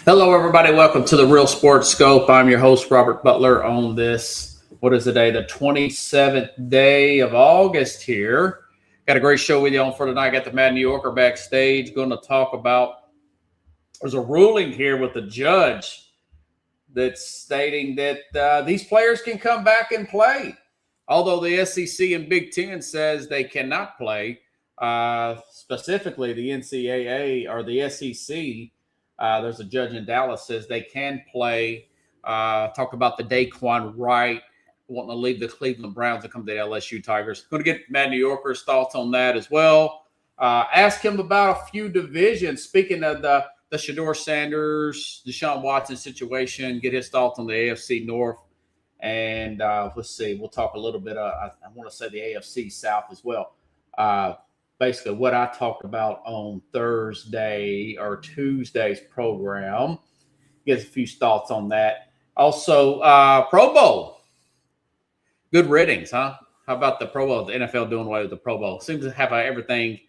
Hello, everybody. Welcome to the Real Sports Scope. I'm your host, Robert Butler, on this, what is the day? The 27th day of August here. Got a great show with you on for tonight. Got the Mad New Yorker backstage. Going to talk about, there's a ruling here with the judge that's stating that these players can come back and play. Although the SEC and Big Ten says they cannot play, specifically the NCAA or the SEC. There's a judge in Dallas says they can play. Talk about the Daquan Wright wanting to leave the Cleveland Browns and come to the LSU Tigers. Going to get Mad New Yorker's thoughts on that as well. Ask him about a few divisions. Speaking of the Shedeur Sanders, Deshaun Watson situation, get his thoughts on the AFC North. And let's see, we'll talk a little bit. I want to say the AFC South as well. Basically, what I talked about on Thursday or Tuesday's program. Get a few thoughts on that. Also, Pro Bowl. Good riddance, huh? How about the Pro Bowl? The NFL doing away with the Pro Bowl. Seems to have everything.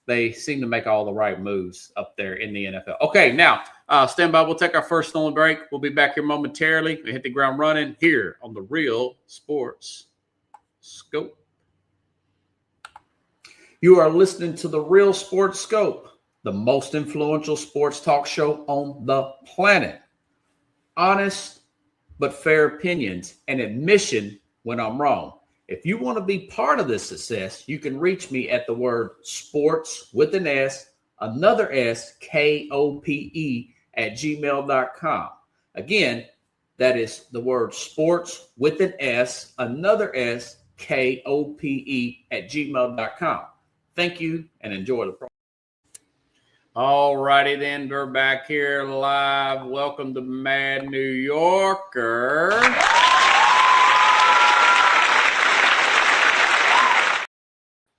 They seem to make all the right moves up there in the NFL. Okay, now, stand by. We'll take our first and only break. We'll be back here momentarily. We hit the ground running here on the Real Sports Scope. You are listening to the Real Sports Scope, the most influential sports talk show on the planet. Honest but fair opinions and admission when I'm wrong. If you want to be part of this success, you can reach me at the word sports with an S, another S, KOPE at gmail.com. Again, that is the word sports with an S, another S, KOPE at gmail.com. Thank you and enjoy the program. All righty then, we're back here live. Welcome to Mad New Yorker.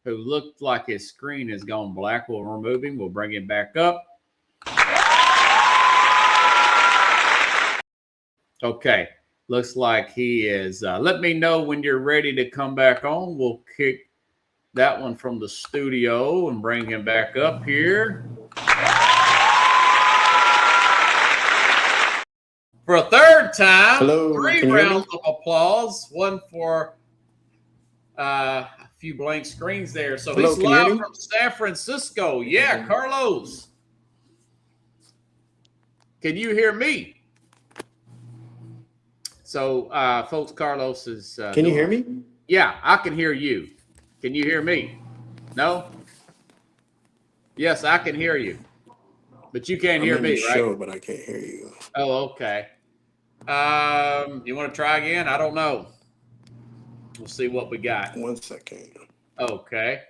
Who looked like his screen has gone black. We'll remove him. We'll bring him back up. Okay. Looks like he is. Let me know when you're ready to come back on. We'll kick that one from the studio and bring him back up here. For a third time, hello, 3 rounds of applause. One for a few blank screens there. So hello, he's live from San Francisco. Yeah, Carlos. Can you hear me? So, folks, Carlos is... can you hear me? Yeah, I can hear you. Can you hear me? No? Yes, I can hear you. But you can't hear me, right? Show, but I can't hear you. Oh, okay. You want to try again? I don't know. We'll see what we got. 1 second. Okay.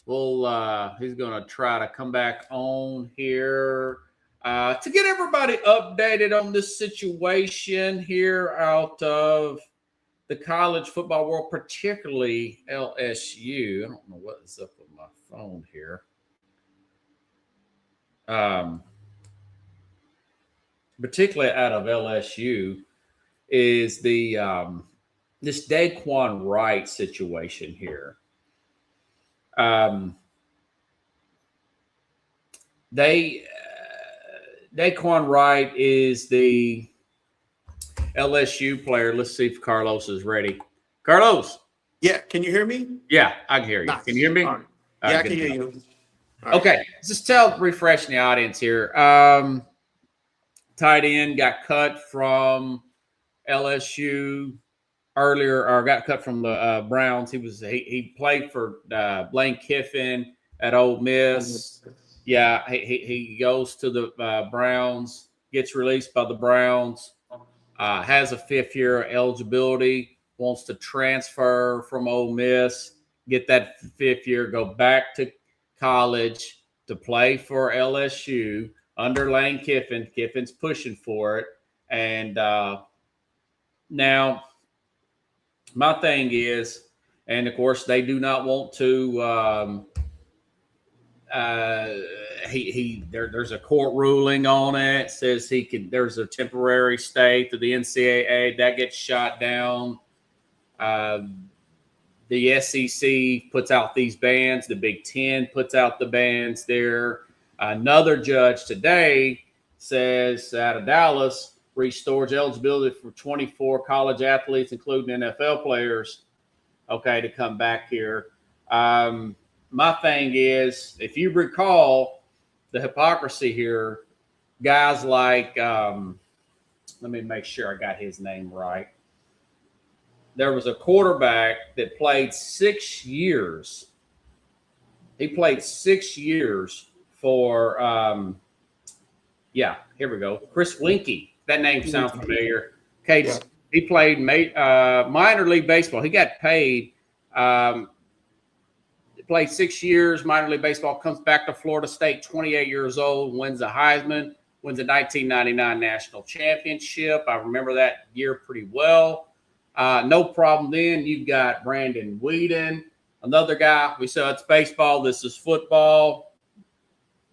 Well, he's going to try to come back on here to get everybody updated on this situation here out of the college football world, particularly LSU. I don't know what is up with my phone here. Particularly out of LSU is the this Daquan Wright situation here. Daquan Wright is the LSU player. Let's see if Carlos is ready. Carlos. Yeah, can you hear me? Yeah, I can hear you. Nice. Can you hear me? Right. Yeah, I can hear you. Okay, just refreshing the audience here. Tight end got cut from LSU earlier, or got cut from the Browns. He played for Lane Kiffin at Ole Miss. Yeah, he goes to the Browns, gets released by the Browns, has a 5th-year eligibility, wants to transfer from Ole Miss, get that 5th year, go back to college to play for LSU under Lane Kiffin. Kiffin's pushing for it. And now my thing is, and of course they do not want to there's a court ruling on it, says there's a temporary stay to the NCAA that gets shot down. The SEC puts out these bans. The Big Ten puts out the bans there. Another judge today says out of Dallas restores eligibility for 24 college athletes, including NFL players, okay, to come back here. My thing is, if you recall the hypocrisy here, guys like, let me make sure I got his name right. There was a quarterback that played 6 years. He played 6 years for, here we go. Chris Winkie. That name sounds familiar. Okay, yeah. He played minor league baseball. He got paid. Played 6 years minor league baseball. Comes back to Florida State, 28 years old. Wins the Heisman. Wins the 1999 national championship. I remember that year pretty well. No problem then. You've got Brandon Weeden, another guy. We said it's baseball. This is football.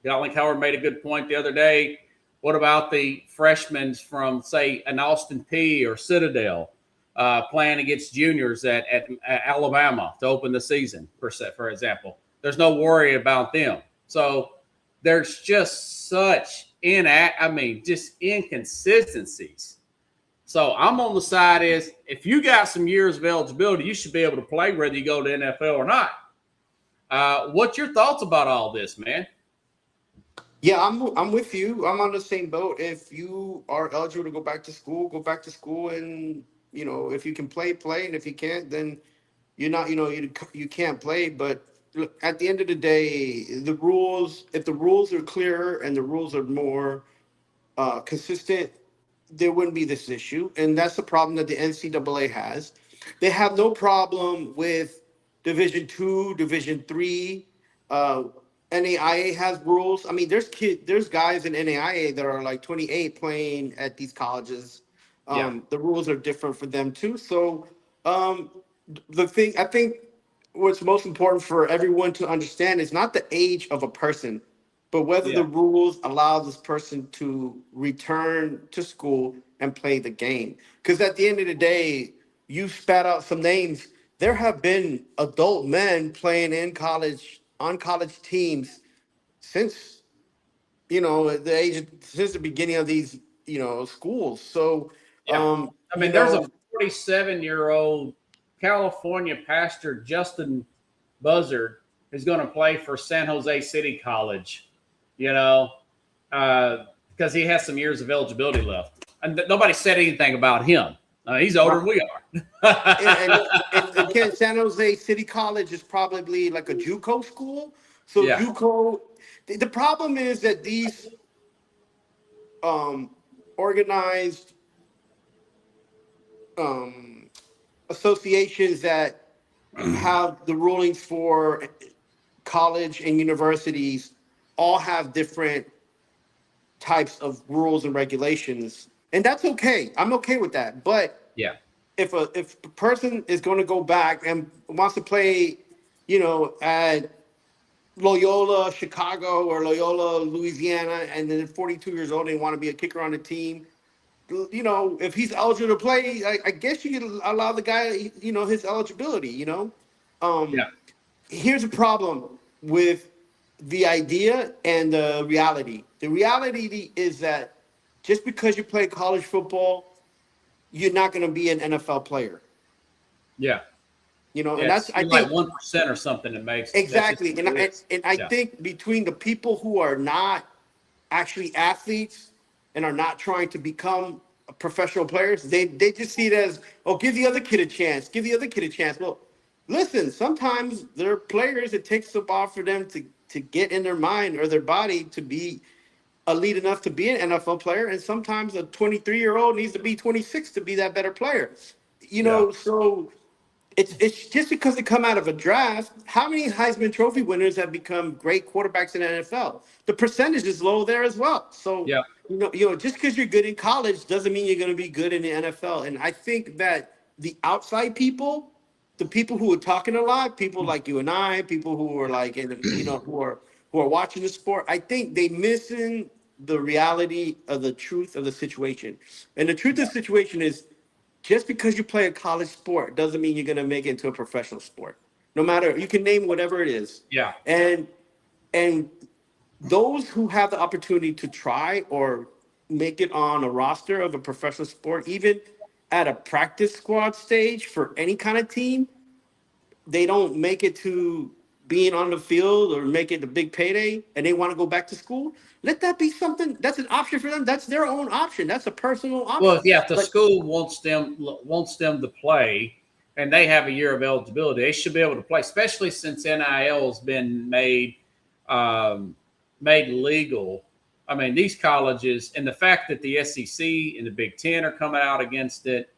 Colin Coward made a good point the other day. What about the freshmen from, say, an Austin Peay or Citadel playing against juniors at Alabama to open the season, for example? There's no worry about them. So there's just such inconsistencies. So I'm on the side is if you got some years of eligibility, you should be able to play whether you go to NFL or not. What's your thoughts about all this, man? Yeah, I'm with you. I'm on the same boat. If you are eligible to go back to school, go back to school, and if you can play, and if you can't, then you're not. You can't play. But look, at the end of the day, if the rules are clearer and the rules are more consistent, there wouldn't be this issue. And that's the problem that the NCAA has. They have no problem with Division II, Division III. NAIA has rules. I mean, there's guys in NAIA that are like 28 playing at these colleges. The rules are different for them too. So I think what's most important for everyone to understand is not the age of a person, but whether the rules allow this person to return to school and play the game. Because at the end of the day, you spat out some names. There have been adult men playing on college teams since since the beginning of these schools. So there's a 47-year-old California pastor, Justin Buzzard, who's going to play for San Jose City College, because he has some years of eligibility left, and nobody said anything about him. He's older than we are. and again, San Jose City College is probably like a JUCO school. So JUCO, the problem is that these organized associations that have the rulings for college and universities all have different types of rules and regulations. And that's okay. I'm okay with that. But if a person is going to go back and wants to play, at Loyola Chicago or Loyola Louisiana, and then 42 years old and want to be a kicker on the team, if he's eligible to play, I guess you can allow the guy, his eligibility. Here's a problem with the idea and the reality. The reality is that just because you play college football, you're not going to be an NFL player. Yeah. And that's, I think, like 1% or something that makes exactly. And I think between the people who are not actually athletes and are not trying to become professional players, they just see it as, give the other kid a chance. Give the other kid a chance. Well, listen, sometimes there are players, it takes a while for them to get in their mind or their body to be elite enough to be an NFL player, and sometimes a 23-year-old needs to be 26 to be that better player. So it's just because they come out of a draft. How many Heisman Trophy winners have become great quarterbacks in the NFL? The percentage is low there as well. So just because you're good in college doesn't mean you're going to be good in the NFL. And I think that the outside people, the people who are talking a lot, people like you and I, people who are like who are watching the sport, I think they missing the reality of the truth of the situation. And the truth of the situation is, just because you play a college sport doesn't mean you're going to make it into a professional sport. No matter, you can name whatever it is. Yeah. And those who have the opportunity to try or make it on a roster of a professional sport, even at a practice squad stage for any kind of team, they don't make it to being on the field or make it a big payday and they want to go back to school, let that be something that's an option for them. That's their own option. That's a personal Well, option. yeah, if the Like, school wants them to play, and they have a year of eligibility, they should be able to play. Especially since NIL has been made legal. I mean, these colleges, and the fact that the SEC and the Big Ten are coming out against it.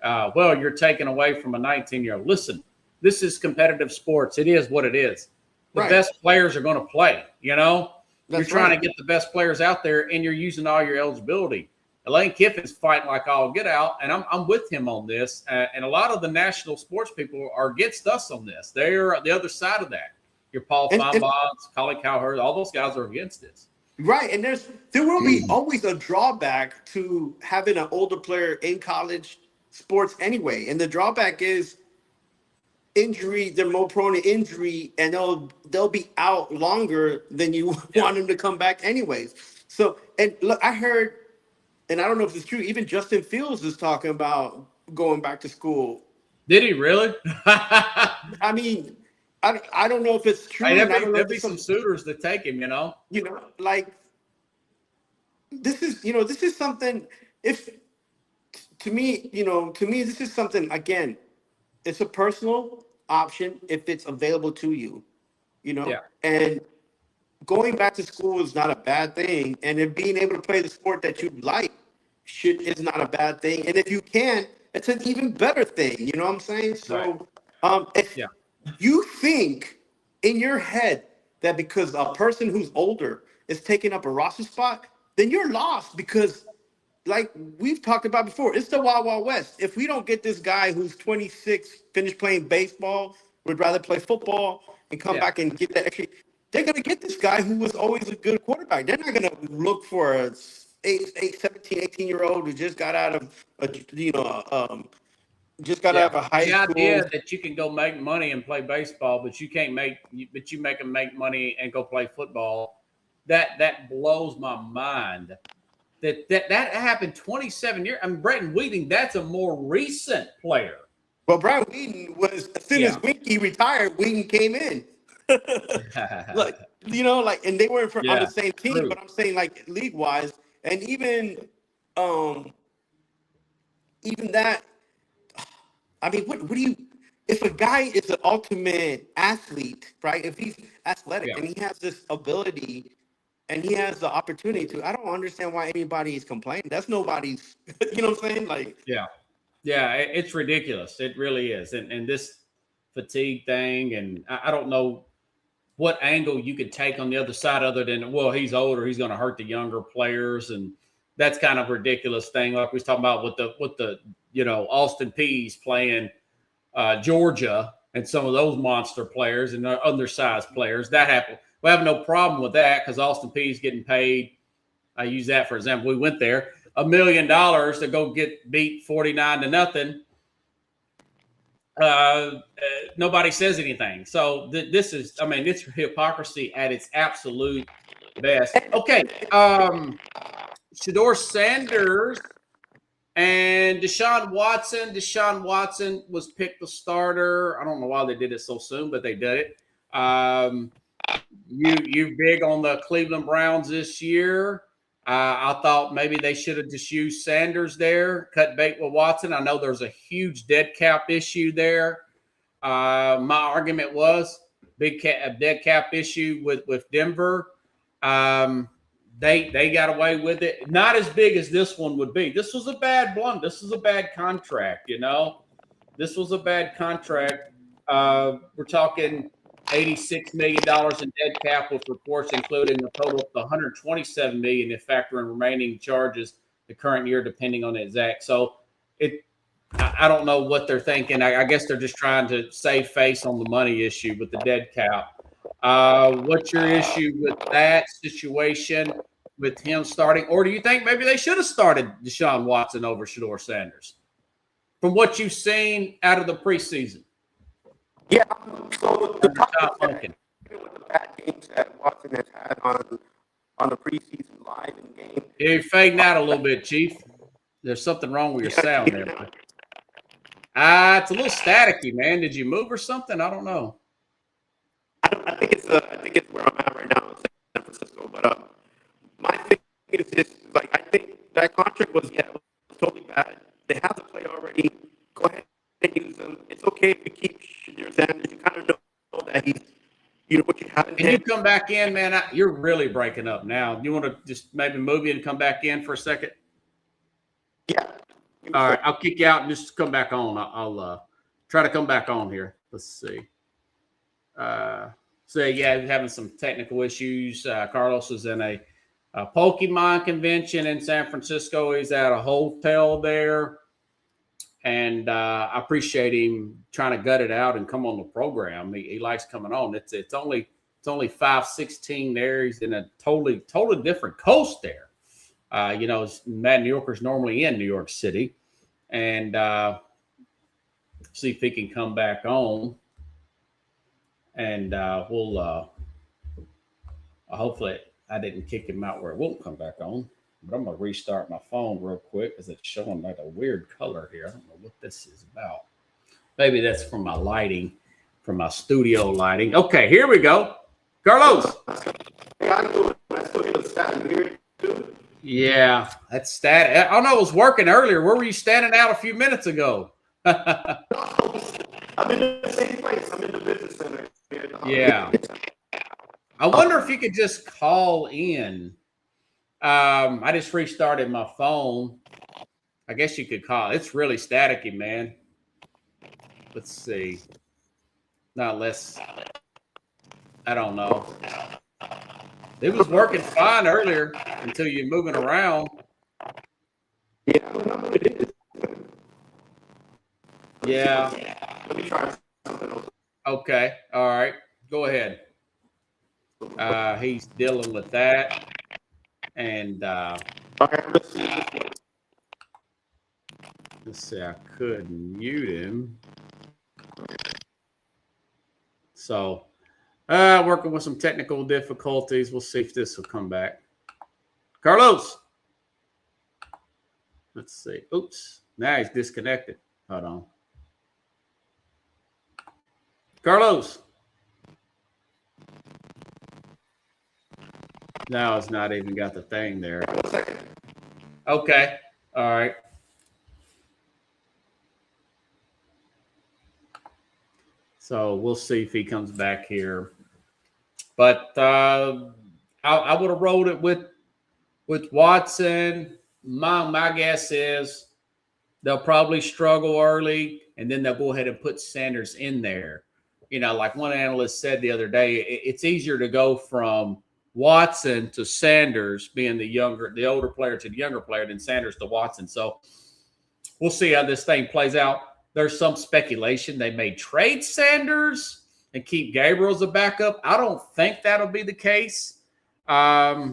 Well, you're taking away from a 19-year-old. Listen, this is competitive sports. It is what it is. The right. best players are going to play. You know, That's you're trying right. to get the best players out there, and you're using all your eligibility. Lane Kiffin's fighting like all get out, and I'm with him on this. And a lot of the national sports people are against us on this. They're the other side of that. Your Paul Feinbaums, Colin Cowherd, all those guys are against this. Right, and there will be always a drawback to having an older player in college sports anyway, and the drawback is injury. They're more prone to injury, and they'll be out longer than you want them to come back anyways. So, and look, I heard, and I don't know if it's true, even Justin Fields is talking about going back to school. Did he really? I mean, I don't know if it's true. Hey, and I don't know there'd if be it's some suitors that take him, you know. like this is something. If to me, this is something, again, it's a personal option if it's available to you, Yeah. and going back to school is not a bad thing, and if being able to play the sport that you like is not a bad thing, and if you can, it's an even better thing. You know what I'm saying? So, if Yeah. you think in your head that because a person who's older is taking up a roster spot, then you're lost, because like we've talked about before, it's the Wild Wild West. If we don't get this guy who's 26, finished playing baseball, would rather play football and come Yeah. back and get that extra, they're going to get this guy who was always a good quarterback. They're not going to look for a 17, 18-year-old who just got out of just got out of a high The school. idea that you can go make money and play baseball, but you make them make money and go play football, that blows my mind. That happened 27 years. I mean, Bretton Wheating, that's a more recent player. Well, Brian Wheaton was, as soon as Winky retired, Wheaton came in. And they weren't on the same team, true. but I'm saying, like, league wise, and even that. I mean, what do you? If a guy is an ultimate athlete, right? If he's athletic and he has this ability and he has the opportunity to, I don't understand why anybody is complaining. That's nobody's. You know what I'm saying? Like, yeah, it's ridiculous. It really is. And this fatigue thing, and I don't know what angle you could take on the other side other than, well, he's older, he's going to hurt the younger players, and that's kind of a ridiculous thing. Like we was talking about with the Austin Peay's playing Georgia and some of those monster players and undersized players. That happened. We have no problem with that because Austin Peay's getting paid. I use that for example. We went there $1 million to go get beat 49-0. Nobody says anything. So this is, I mean, it's hypocrisy at its absolute best. Okay. Shedeur Sanders and Deshaun Watson. Deshaun Watson was picked the starter. I don't know why they did it so soon, but they did it. You big on the Cleveland Browns this year. I thought maybe they should have just used Sanders there, cut bait with Watson. I know there's a huge dead cap issue there. My argument was a dead cap issue with Denver. They got away with it. Not as big as this one would be. This was a bad blunder. This was a bad contract, This was a bad contract. We're talking $86 million in dead cap with reports including a total of $127 million if factoring remaining charges the current year, depending on the exact. So I don't know what they're thinking. I guess they're just trying to save face on the money issue with the dead cap. What's your issue with that situation with him starting? Or do you think maybe they should have started Deshaun Watson over Shedeur Sanders from what you've seen out of the preseason? Yeah, so the bad games that Watson has had on the preseason live in game. You're fading out a little bit, Chief. There's something wrong with your sound there. It's a little staticky, man. Did you move or something? I don't know. I think it's where I'm at right now in San Francisco. But my thing is just like I think that contract was totally bad. They have the play already. Go ahead and use them. It's okay if you keep your Sanders. You kind of know that he's what you have in Can you come back in, man? You're really breaking up now. You want to just maybe move you and come back in for a second? Yeah. All right, I'll kick you out and just come back on. I'll try to come back on here. Let's see. He's having some technical issues. Carlos is in a Pokemon convention in San Francisco. He's at a hotel there. And I appreciate him trying to gut it out and come on the program. He likes coming on. It's only 5:16 there. He's in a totally different coast there. Mad New Yorker's normally in New York City, and see if he can come back on. And we'll hopefully I didn't kick him out where it won't come back on. But I'm going to restart my phone real quick because it's showing like a weird color here. I don't know what this is about. Maybe that's from my lighting, from my studio lighting. Okay, here we go. Carlos. Yeah, that's stat. I know it was working earlier. Where were you standing out a few minutes ago? I'm in the same place. I'm in the business center. Yeah. I wonder if you could just call in. I just restarted my phone. I guess you could call. It's really staticky, man. Let's see. Not less. I don't know. It was working fine earlier until you're moving around. Yeah, I don't know what it is. Yeah. Let me try something else. Okay. All right. Go ahead. He's dealing with that. And let's see, I could mute him. So, working with some technical difficulties. We'll see if this will come back. Carlos. Let's see. Oops. Now he's disconnected. Hold on. Carlos. Now it's not even got the thing there. Okay. All right. So we'll see if he comes back here. But I would have rolled it with Watson. My guess is they'll probably struggle early, and then they'll go ahead and put Sanders in there. Like one analyst said the other day, it's easier to go from Watson to Sanders, being the older player to the younger player, than Sanders to Watson. So we'll see how this thing plays out. There's some speculation they may trade Sanders and keep Gabriel as a backup. I don't think that'll be the case. I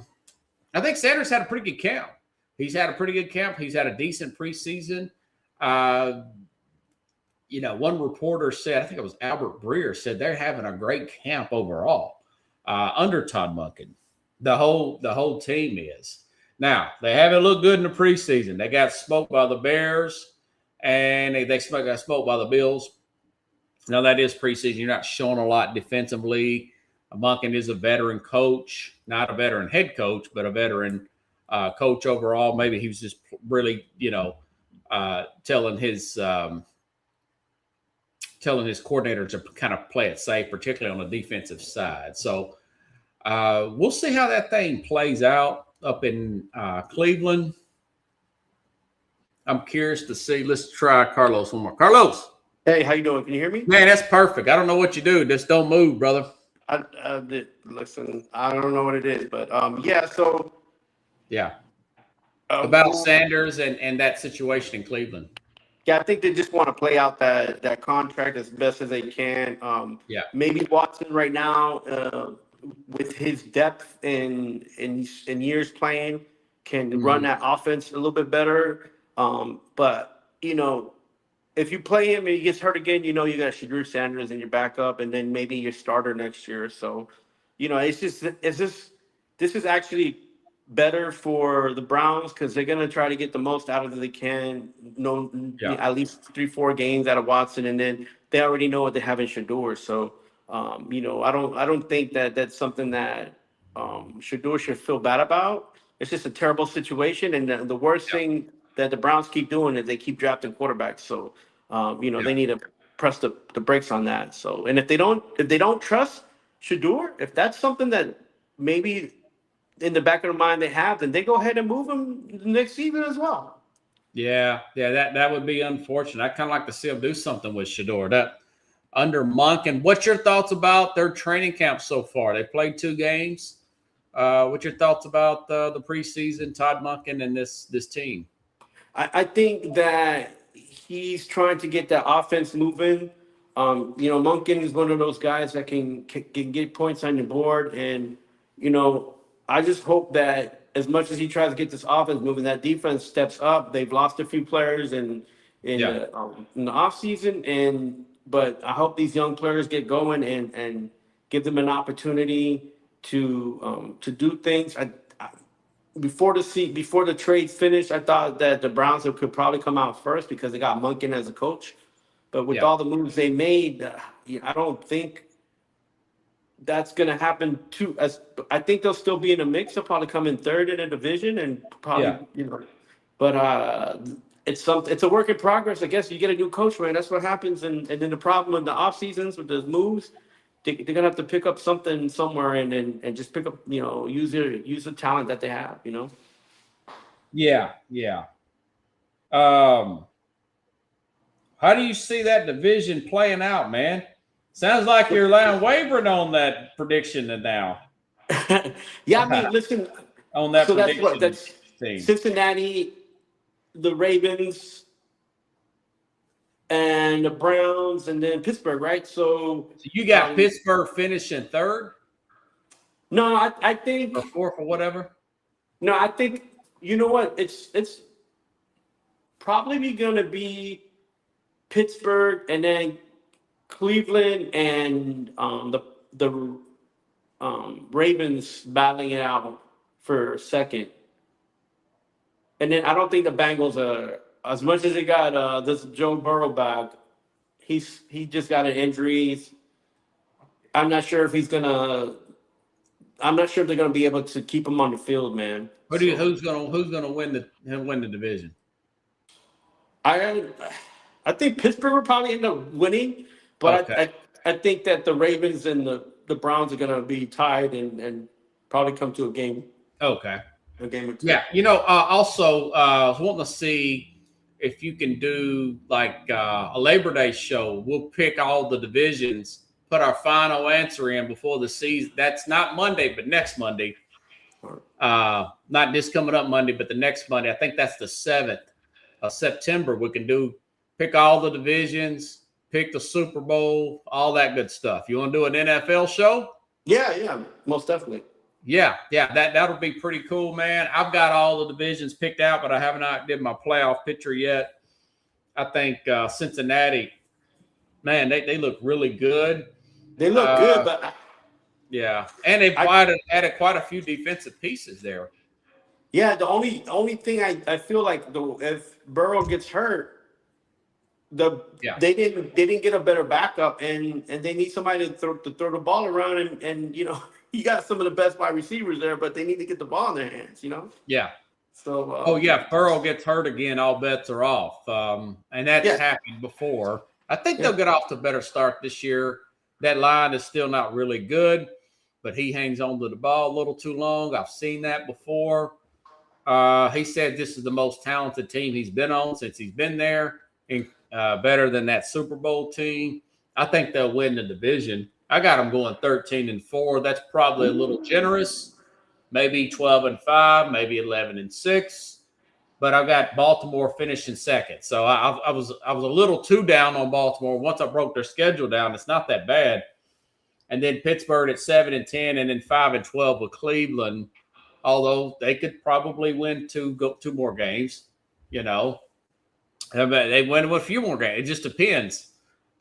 think Sanders had a pretty good camp. He's had a pretty good camp. He's had a decent preseason. One reporter said, I think it was Albert Breer, said they're having a great camp overall. Under Todd Monken, the whole team is. Now, they haven't looked good in the preseason. They got smoked by the Bears, and they got smoked by the Bills. Now, that is preseason. You're not showing a lot defensively. Monken is a veteran coach, not a veteran head coach, but a veteran coach overall. Maybe he was just really, telling his coordinators to kind of play it safe, particularly on the defensive side. So we'll see how that thing plays out up in Cleveland. I'm curious to see. Let's try Carlos one more. Carlos. Hey, how you doing? Can you hear me? Man, that's perfect. I don't know what you do. Just don't move, brother. Listen, I don't know what it is, but yeah. So yeah, about Sanders and that situation in Cleveland. Yeah, I think they just want to play out that contract as best as they can. Maybe Watson right now, with his depth in years playing, can run that offense a little bit better. But if you play him and he gets hurt again, you got Shedeur Sanders in your backup, and then maybe your starter next year. So, this is actually better for the Browns because they're gonna try to get the most out of it they can. No, Yeah. at least 3-4 games out of Watson, and then they already know what they have in Shador. So, I don't think that that's something that Shador should feel bad about. It's just a terrible situation, and the worst Yeah. thing that the Browns keep doing is they keep drafting quarterbacks. So, Yeah. they need to press the brakes on that. So, and if they don't trust Shador, if that's something that maybe in the back of their mind they have, then they go ahead and move him next season as well. Yeah. That would be unfortunate. I kind of like to see them do something with Shador. That under Monken. What's your thoughts about their training camp so far? They played 2 games. What's your thoughts about the preseason, Todd Monken, and this team? I think that he's trying to get that offense moving. Monken is one of those guys that can get points on the board, and I just hope that as much as he tries to get this offense moving, that defense steps up. They've lost a few players Yeah. in the offseason, but I hope these young players get going and give them an opportunity to do things. Before the trade finished, I thought that the Browns could probably come out first because they got Monken as a coach. But with Yeah. all the moves they made, I don't think that's going to happen too. As I think they'll still be in the mix. They'll probably come in third in the division and probably Yeah. But it's a work in progress. I guess you get a new coach, man. That's what happens. And then the problem in the off seasons with the moves, they're gonna have to pick up something somewhere and just pick up, use the talent that they have. Yeah. Yeah. Um, how do you see that division playing out, man? Sounds like you're wavering on that prediction now. Yeah, I mean, listen. On that So prediction that's team. Cincinnati, the Ravens, and the Browns, and then Pittsburgh, right? So So you got Pittsburgh finishing 3rd no, I think or 4th or whatever. no, I think you know what? It's probably going to be Pittsburgh and then Cleveland and the Ravens battling it out for second. And then I don't think the Bengals are as much as they got this Joe Burrow back. He just got an injury. I'm not sure if he's gonna. I'm not sure if they're gonna be able to keep him on the field, man. Who's gonna win the division? I think Pittsburgh will probably end up winning, but Okay. I think that the Ravens and the Browns are gonna be tied and probably come to a game. Okay. A game or two. Yeah. Also, I was wanting to see if you can do like a Labor Day show. We'll pick all the divisions, put our final answer in before the season. That's not Monday, but next Monday. Not this coming up Monday, but the next Monday. I think that's the 7th of September. We can pick all the divisions, pick the Super Bowl, all that good stuff. You want to do an NFL show? Yeah, most definitely. Yeah, that'll be pretty cool, man. I've got all the divisions picked out, but I haven't did my playoff picture yet. I think Cincinnati, man, they look really good. They look good, but yeah, and they've added quite a few defensive pieces there. Yeah, the only thing I feel like if Burrow gets hurt, they didn't get a better backup, and they need somebody to throw the ball around, and you got some of the best wide receivers there, but they need to get the ball in their hands. Yeah. So. If Burrow gets hurt again, all bets are off, and that's happened before. I think they'll get off to a better start this year. That line is still not really good, but he hangs on to the ball a little too long. I've seen that before. He said this is the most talented team he's been on since he's been there, and better than that Super Bowl team. I think they'll win the division. I got them going 13-4. That's probably a little generous. Maybe 12-5, maybe 11-6. But I got Baltimore finishing second. So I was a little too down on Baltimore. Once I broke their schedule down, it's not that bad. And then Pittsburgh at 7-10, and then 5-12 with Cleveland. Although they could probably win two more games, They win with a few more games. It just depends.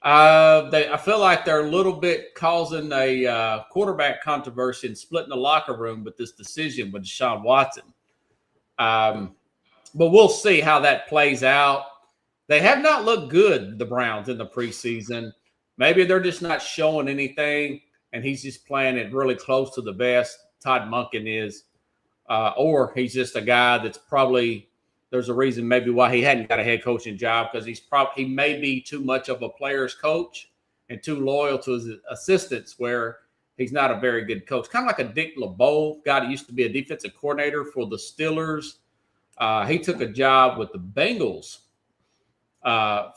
I feel like they're a little bit causing a quarterback controversy and splitting the locker room with this decision with Deshaun Watson. But we'll see how that plays out. They have not looked good, the Browns, in the preseason. Maybe they're just not showing anything, and he's just playing it really close to the best. Todd Monken is, or he's just a guy that's probably there's a reason maybe why he hadn't got a head coaching job because he may be too much of a player's coach and too loyal to his assistants where he's not a very good coach. Kind of like a Dick LeBeau, guy that used to be a defensive coordinator for the Steelers. He took a job with the Bengals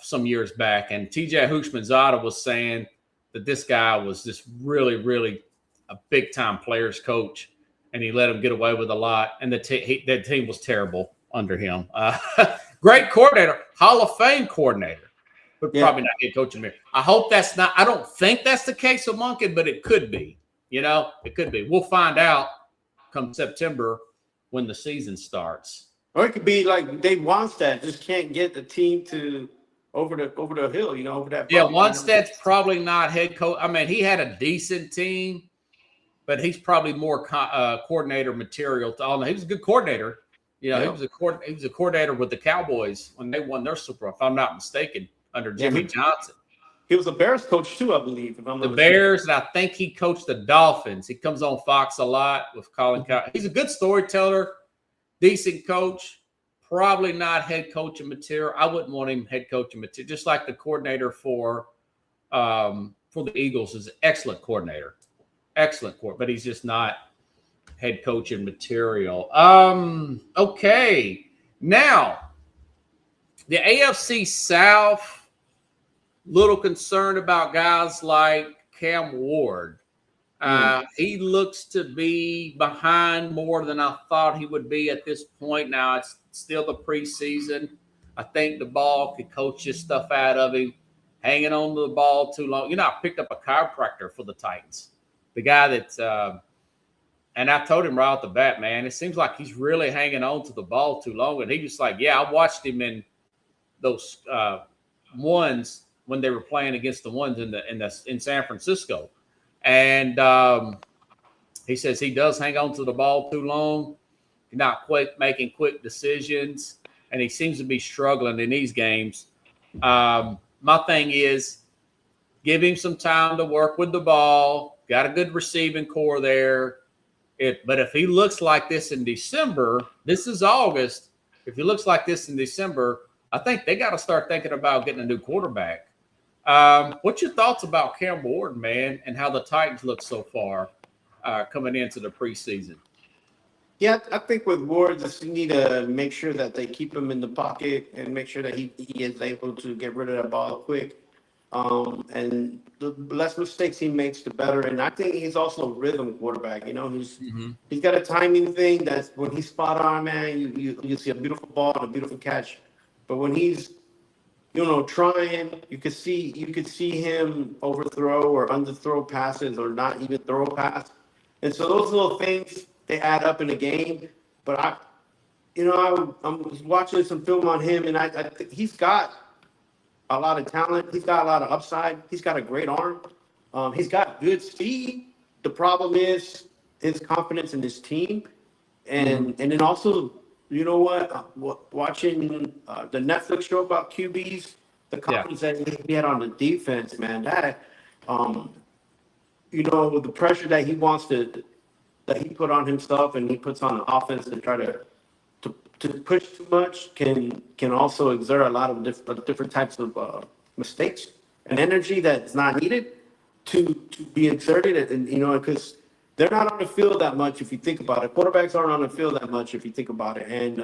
some years back, and TJ Houshmandzadeh was saying that this guy was just really, really a big-time players coach, and he let him get away with a lot, and that team was terrible under him. Great coordinator, Hall of Fame coordinator, but probably not head coach here. I hope that's not – I don't think that's the case with Monken, but it could be. It could be. We'll find out come September when the season starts. Or it could be like Dave Wannstedt just can't get the team to over the hill, over that. Yeah, Wannstedt's probably not head coach. I mean, he had a decent team, but he's probably more coordinator material. He was a good coordinator. He was a coordinator with the Cowboys when they won their Super Bowl, if I'm not mistaken, under Jimmy Johnson. He was a Bears coach too, I believe. Bears, and I think he coached the Dolphins. He comes on Fox a lot with Colin Cowherd. He's a good storyteller. Decent coach, probably not head coaching material. I wouldn't want him head coaching material. Just like the coordinator for the Eagles is an excellent coordinator, but he's just not head coaching material. Okay, now the AFC South, little concerned about guys like Cam Ward. He looks to be behind more than I thought he would be at this point. Now, it's still the preseason. I think the ball could coach his stuff out of him, hanging on to the ball too long. I picked up a chiropractor for the Titans. The guy that's and I told him right off the bat, man, it seems like he's really hanging on to the ball too long. And he was like, yeah, I watched him in those ones when they were playing against the ones in San Francisco. And he says he does hang on to the ball too long, not making quick decisions, and he seems to be struggling in these games. My thing is give him some time to work with the ball. Got a good receiving core there. But if he looks like this in December, this is August. If he looks like this in December, I think they got to start thinking about getting a new quarterback. What's your thoughts about Cam Ward, man, and how the Titans look so far coming into the preseason? Yeah, I think with Ward, just need to make sure that they keep him in the pocket and make sure that he is able to get rid of that ball quick. And the less mistakes he makes, the better. And I think he's also a rhythm quarterback. He's got a timing thing that's when he's spot on, man. You see a beautiful ball and a beautiful catch, but when he's trying, you could see him overthrow or underthrow passes or not even throw a pass. And so those little things, they add up in a game. But I was watching some film on him, and I think he's got a lot of talent. He's got a lot of upside. He's got a great arm. He's got good speed. The problem is his confidence in his team. And then also, watching the Netflix show about QBs, the confidence that he had on the defense, man, that, the pressure that he wants that he put on himself and he puts on the offense to try to push too much can also exert a lot of different types of mistakes and energy that's not needed to be exerted. And, because they're not on the field that much if you think about it. Quarterbacks aren't on the field that much if you think about it. And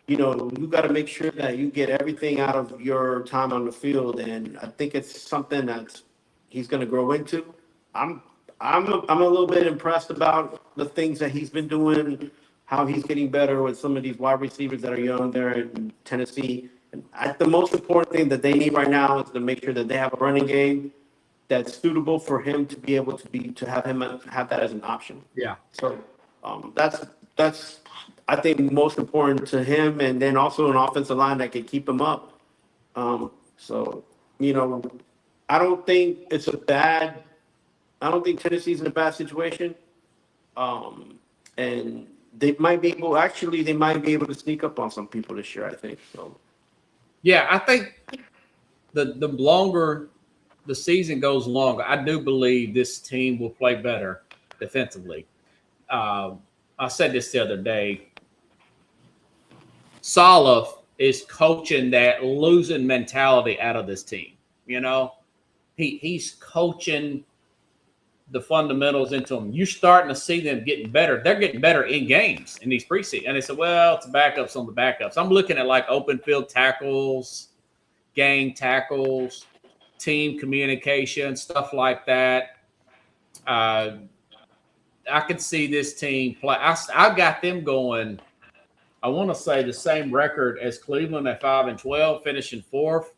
you got to make sure that you get everything out of your time on the field. And I think it's something that he's going to grow into. I'm a little bit impressed about the things that he's been doing, how he's getting better with some of these wide receivers that are young there in Tennessee. And the most important thing that they need right now is to make sure that they have a running game that's suitable for him to be able to have that as an option. Yeah. So that's I think most important to him, and then also an offensive line that can keep him up. So you know, I don't think it's a bad. I don't think Tennessee's in a bad situation. And they might be able. Actually, they might be able to sneak up on some people this year. I think so. Yeah, I think the longer the season goes longer, I do believe this team will play better defensively. I said this the other day. Saleh is coaching that losing mentality out of this team. You know, he's coaching the fundamentals into them. You're starting to see them getting better. They're getting better in games in these preseason. And they said, well, it's backups on the backups. I'm looking at like open field tackles, gang tackles, team communication, stuff like that. I could see this team play. I got them going. I want to say the same record as Cleveland at 5-12, finishing fourth.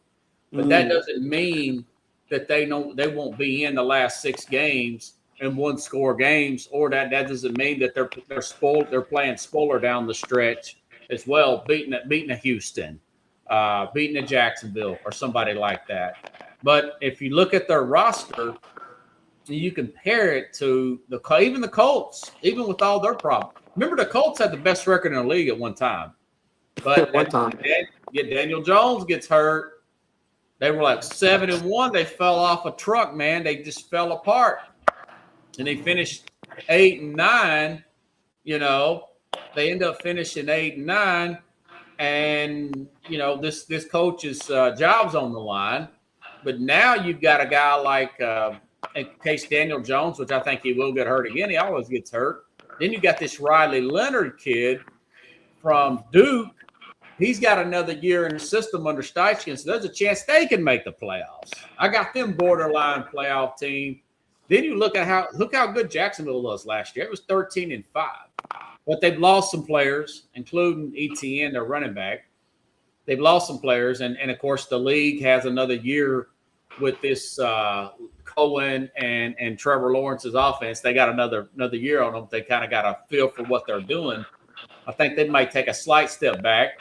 But that doesn't mean that they won't be in the last 6 games and one-score games, or that doesn't mean that they're spoiled. They're playing spoiler down the stretch as well, beating a Houston, beating a Jacksonville, or somebody like that. But if you look at their roster, you compare it to even the Colts, even with all their problems. Remember, the Colts had the best record in the league at one time. But One time. Daniel Jones gets hurt. They were like 7-1. They fell off a truck, man. They just fell apart. And they finished 8-9. You know, they end up finishing 8-9. And, you know, this coach's job's on the line. But now you've got a guy like in case Daniel Jones, which I think he will get hurt again. He always gets hurt. Then you got this Riley Leonard kid from Duke. He's got another year in the system under Steichen, so there's a chance they can make the playoffs. I got them borderline playoff team. Then you look how good Jacksonville was last year. It was 13-5, but they've lost some players, including ETN, their running back. They've lost some players, and of course the league has another year with this Cohen and Trevor Lawrence's offense. They got another year on them. They kind of got a feel for what they're doing. I think they might take a slight step back,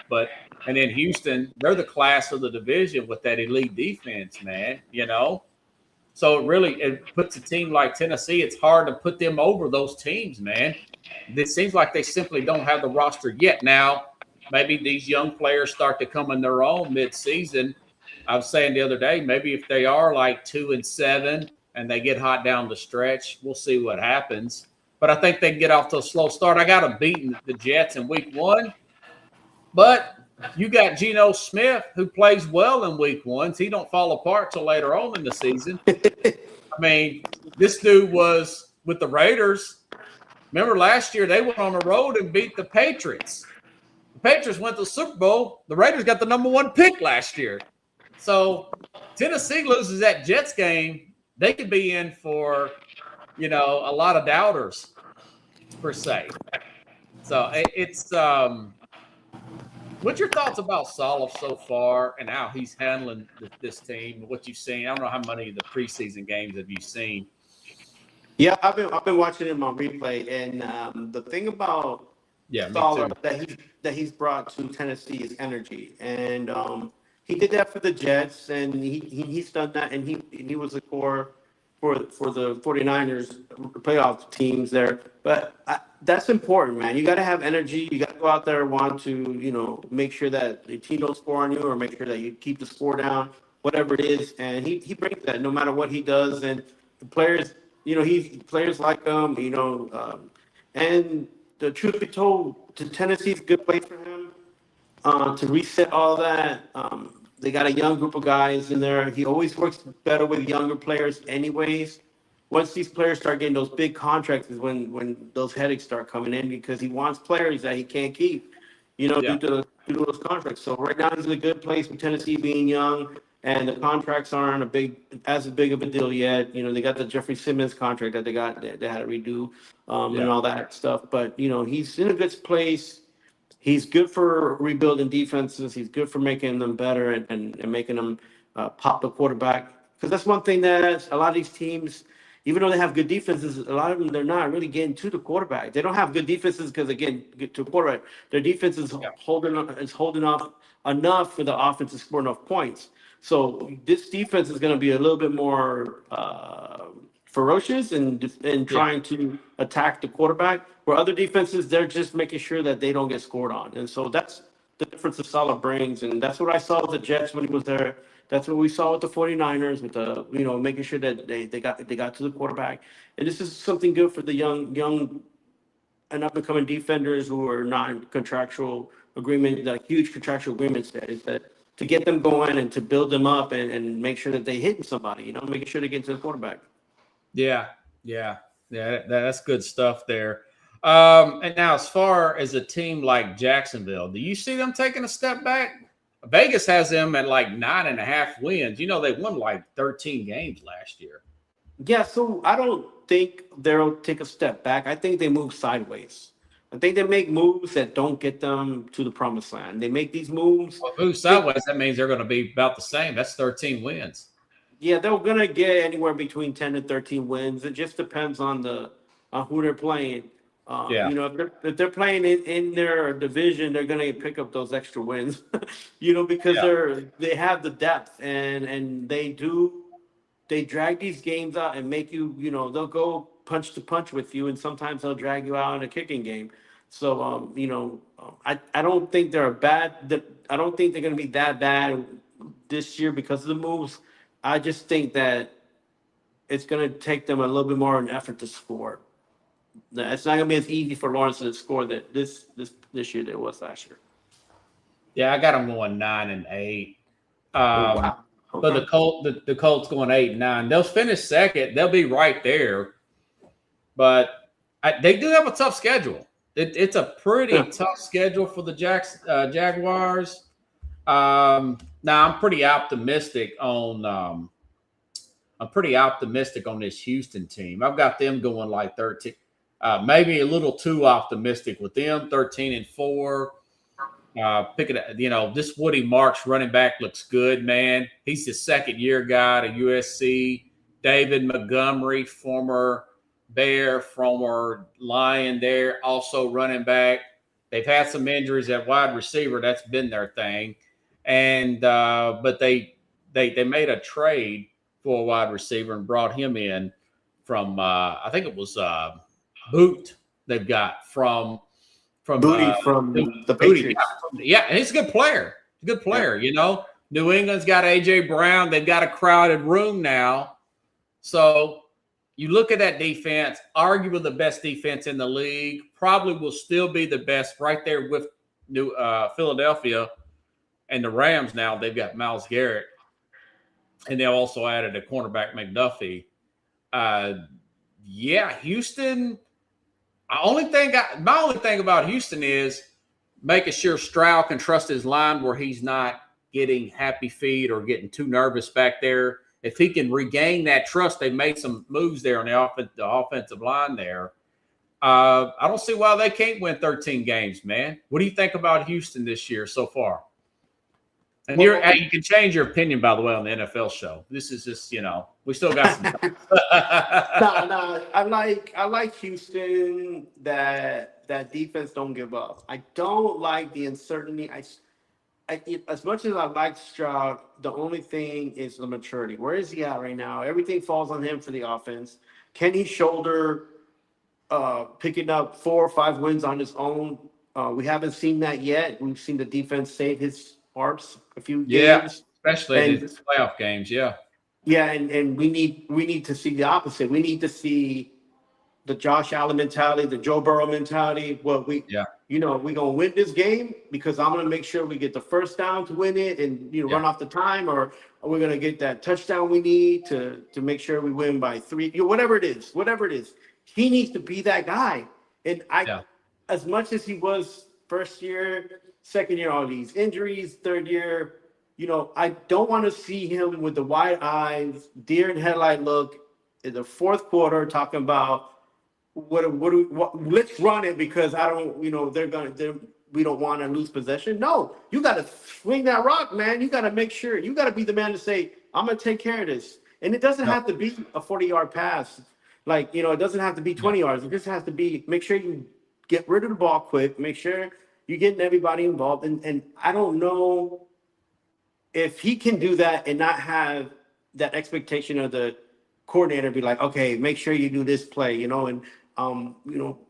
and then Houston, they're the class of the division with that elite defense, man, you know? So it puts a team like Tennessee, it's hard to put them over those teams, man. It seems like they simply don't have the roster yet. Now, maybe these young players start to come in their own mid-season. I was saying the other day, maybe if they are like 2-7 and they get hot down the stretch, we'll see what happens. But I think they can get off to a slow start. I got them beating the Jets in week 1. But you got Geno Smith, who plays well in week 1. So he don't fall apart till later on in the season. I mean, this dude was with the Raiders. Remember last year they went on the road and beat the Patriots. The Patriots went to the Super Bowl. The Raiders got the number 1 pick last year. So Tennessee loses that Jets game, they could be in for, you know, a lot of doubters per se. So it's what's your thoughts about Saleh so far and how he's handling this team? What you've seen? I don't know how many of the preseason games have you seen. Yeah, I've been watching him on replay, and the thing about Saleh that he's brought to Tennessee is energy, and he did that for the Jets, and he's done that, and he was the core for the 49ers playoff teams there. But that's important, man. You got to have energy. You got to go out there and want to, you know, make sure that the team don't score on you, or make sure that you keep the score down, whatever it is. And he brings that no matter what he does. And the players, you know, players like him, you know, and the truth be told, to Tennessee's a good place for him to reset all that. They got a young group of guys in there. He always works better with younger players anyways. Once these players start getting those big contracts is when those headaches start coming in, because he wants players that he can't keep, you know, due to those contracts. So right now he's in a good place with Tennessee being young, and the contracts aren't as big of a deal yet. You know, they got the Jeffrey Simmons contract that they had to redo and all that stuff. But, you know, he's in a good place. He's good for rebuilding defenses. He's good for making them better and making them pop the quarterback. Because that's one thing that a lot of these teams, even though they have good defenses, a lot of them they're not really getting to the quarterback. They don't have good defenses because again, get to the quarterback. Their defense is Yeah. holding off enough for the offense to score enough points. So this defense is going to be a little bit more ferocious and Yeah. trying to attack the quarterback. Where other defenses, they're just making sure that they don't get scored on. And so that's the difference that Salah brings. And that's what I saw with the Jets when he was there. That's what we saw with the 49ers, with the making sure that they got to the quarterback. And this is something good for the young and up and coming defenders who are not in contractual agreement, like huge contractual agreements, that is that to get them going and to build them up and make sure that they hitting somebody, making sure they get to the quarterback. Yeah. That's good stuff there. And now, as far as a team like Jacksonville, do you see them taking a step back? Vegas has them at like 9.5 wins. They won like 13 games last year. Yeah, so I don't think they'll take a step back. I think they move sideways. I think they make moves that don't get them to the promised land. They make these moves. Well, move sideways, that means they're going to be about the same. That's 13 wins. Yeah, they're gonna get anywhere between 10 and 13 wins. It just depends on who they're playing. Yeah. If they're playing in their division, they're gonna pick up those extra wins. Because Yeah. they have the depth and they drag these games out and make you, they'll go punch to punch with you, and sometimes they'll drag you out in a kicking game. So I don't think I don't think they're gonna be that bad this year because of the moves. I just think that it's going to take them a little bit more of an effort to score. It's not going to be as easy for Lawrence to score that this year than it was last year. Yeah, I got them going 9-8. Wow. Okay. But the Colts going 8-9. They'll finish second. They'll be right there. But they do have a tough schedule. It's a pretty tough schedule for the Jaguars. Now I'm pretty optimistic on this Houston team. I've got them going like 13, maybe a little too optimistic with them. 13-4. This Woody Marks running back looks good, man. He's the second-year guy to USC. David Montgomery, former Bear, former Lion there, also running back. They've had some injuries at wide receiver. That's been their thing. And but they made a trade for a wide receiver and brought him in from I think it was Boot. They've got from Booty from the Patriots. Yeah, and he's a good player. New England's got AJ Brown. They've got a crowded room now. So you look at that defense, arguably the best defense in the league, probably will still be the best right there with Philadelphia. And the Rams now, they've got Myles Garrett. And they also added a cornerback, McDuffie. Houston. My only thing about Houston is making sure Stroud can trust his line where he's not getting happy feet or getting too nervous back there. If he can regain that trust, they made some moves there on the offensive line there. I don't see why they can't win 13 games, man. What do you think about Houston this year so far? And you can change your opinion, by the way, on the NFL show. This is just, we still got some time. No, I like Houston, that defense don't give up. I don't like the uncertainty. As much as I like Stroud, the only thing is the maturity. Where is he at right now? Everything falls on him for the offense. Can he shoulder picking up 4 or 5 wins on his own? We haven't seen that yet. We've seen the defense save his arms a few games, especially in these playoff games. Yeah, and we need to see the opposite. We need to see the Josh Allen mentality, the Joe Burrow mentality. Well, we're gonna win this game because I'm gonna make sure we get the first down to win it, and run off the time, or we're gonna get that touchdown we need to make sure we win by 3. Whatever it is, he needs to be that guy. And as much as he was first year, second year, all these injuries, third year, I don't want to see him with the wide eyes, deer in headlight look in the fourth quarter talking about let's run it because I don't, we don't want to lose possession. No, you got to swing that rock, man. You got to make sure, you got to be the man to say, I'm going to take care of this. And it doesn't have to be a 40-yard pass. Like, it doesn't have to be 20 yards. It just has to be, make sure you get rid of the ball quick, make sure you're getting everybody involved. And I don't know if he can do that and not have that expectation of the coordinator be like, okay, make sure you do this play, and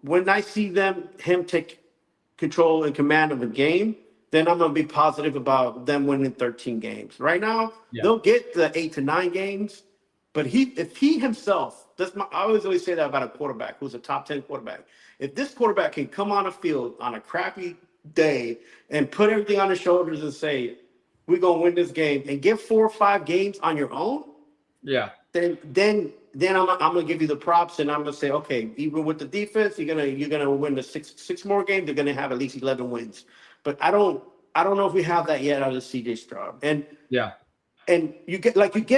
when I see him take control and command of a game, then I'm gonna be positive about them winning 13 games. Right now, Yeah. they'll get the 8 to 9 games, but if he himself, I always say that about a quarterback who's a top 10 quarterback. If this quarterback can come on a field on a crappy day and put everything on his shoulders and say, we're gonna win this game, and get 4 or 5 games on your own, Yeah. then I'm gonna give you the props, and I'm gonna say, okay, even with the defense, you're gonna win the six more games. You're gonna have at least 11 wins. But I don't know if we have that yet out of CJ Stroud. And Yeah. you get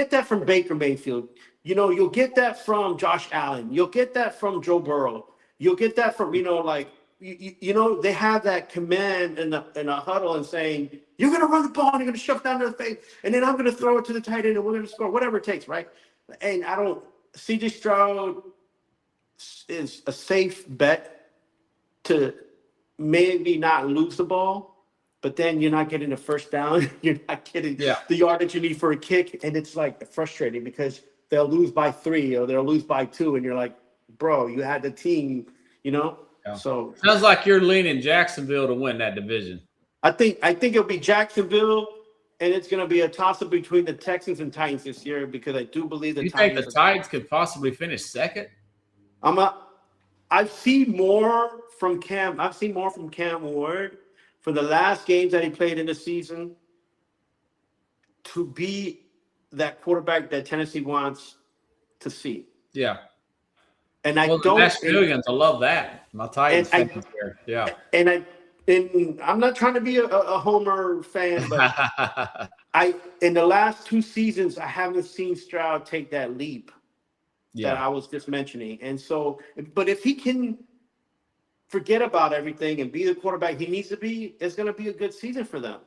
that from Baker Mayfield. You'll get that from Josh Allen. You'll get that from Joe Burrow. You'll get that from they have that command in a huddle and saying, you're gonna run the ball and you're gonna shove down their face, and then I'm gonna throw it to the tight end and we're gonna score, whatever it takes, right? And CJ Stroud is a safe bet to maybe not lose the ball, but then you're not getting the first down. You're not getting Yeah. the yardage you need for a kick. And it's like frustrating because they'll lose by 3 or they'll lose by 2. And you're like, bro, you had the team, Yeah. So Sounds like you're leaning Jacksonville to win that division. I think it'll be Jacksonville, and it's going to be a toss-up between the Texans and Titans this year, because I do believe the You Titans. think the Titans could possibly finish second? I've seen more from Cam. I've seen more from Cam Ward for the last games that he played in the season to be that quarterback that Tennessee wants to see. Yeah. And I Well, the don't. Nashvillians, I love that. My Titans And fans there. Yeah. And I'm not trying to be a Homer fan, but in the last 2 seasons, I haven't seen Stroud take that leap that I was just mentioning. And so, but if he can forget about everything and be the quarterback he needs to be, it's going to be a good season for them.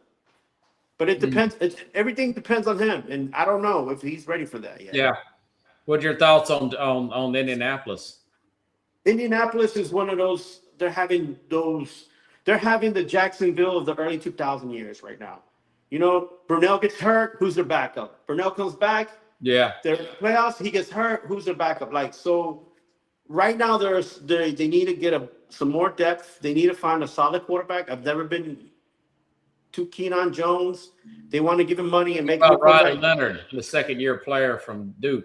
But it depends. Everything depends on him, and I don't know if he's ready for that yet. Yeah. What's your thoughts on Indianapolis? Indianapolis is one of those. They're having the Jacksonville of the early 2000 years right now. Brunell gets hurt. Who's their backup? Brunell comes back. Yeah. They're in the playoffs. He gets hurt. Who's their backup? So right now they need to get some more depth. They need to find a solid quarterback. I've never been too keen on Jones. They want to give him money and make him a Riley quarterback. Leonard, the second-year player from Duke.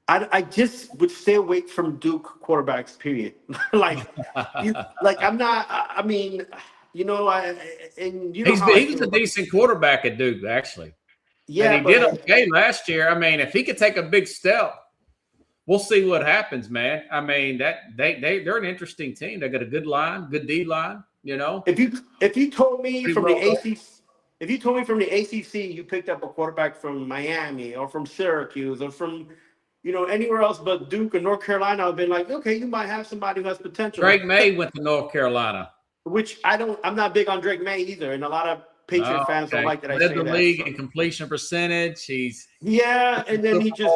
I just would stay away from Duke quarterbacks, period. I'm not. I mean, he was a decent quarterback at Duke, actually. Yeah, and he did okay last year. I mean, if he could take a big step, we'll see what happens, man. I mean, they're an interesting team. They got a good line, good D line. If you told me from the ACC, you picked up a quarterback from Miami or from Syracuse or from anywhere else but Duke or North Carolina, I've been like, okay, you might have somebody who has potential. Drake May went to North Carolina, which I'm not big on Drake May either, and a lot of Patriot fans don't like that. I say that. Led the league in completion percentage. And then he just.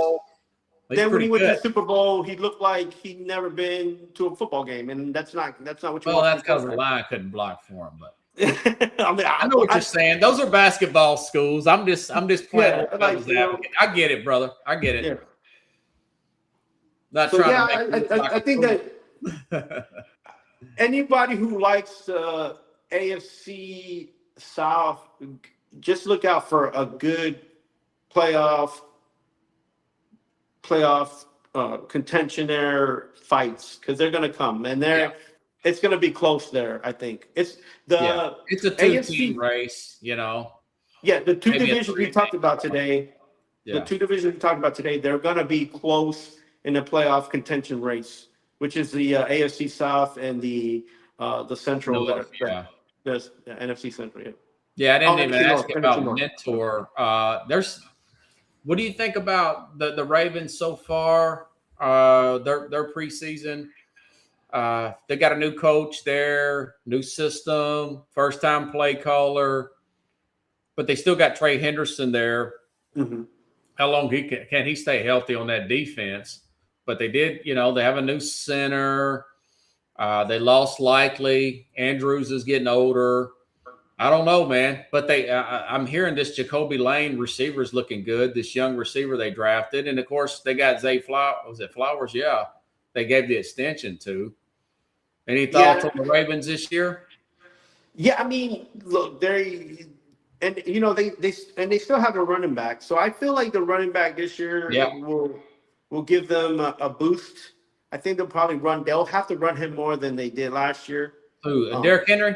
Then when he went to the Super Bowl, he looked like he'd never been to a football game, and that's not what you want. Well, that's because the line couldn't block for him, but I know what you're saying. Those are basketball schools. I'm just playing. I get it, brother. I get it. Yeah. Not so trying to make I think that anybody who likes AFC South, just look out for a good playoff contention there fights, because they're going to come, and it's going to be close there. I think it's a 2-team race, Yeah, the two divisions we talked about today. Yeah. The 2 divisions we talked about today, they're going to be close in the playoff contention race, which is the AFC South and the Central. North, the NFC Central. Yeah. Yeah, I didn't even ask about Mentor. What do you think about the Ravens so far? Their preseason. They got a new coach there, new system, first time play caller, but they still got Trey Henderson there. Mm-hmm. How long can he stay healthy on that defense? but they did, they have a new center. They lost Likely. Andrews is getting older. I don't know, man, but I'm hearing this Jacoby Lane receiver is looking good. This young receiver they drafted, and of course they got Zay Flowers. Was it Flowers? Yeah, they gave the extension to. Any thoughts on the Ravens this year? Yeah, I mean, look, they still have a running back, so I feel like the running back this year will give them a boost. I think they'll probably run. They'll have to run him more than they did last year. Who? Derrick Henry?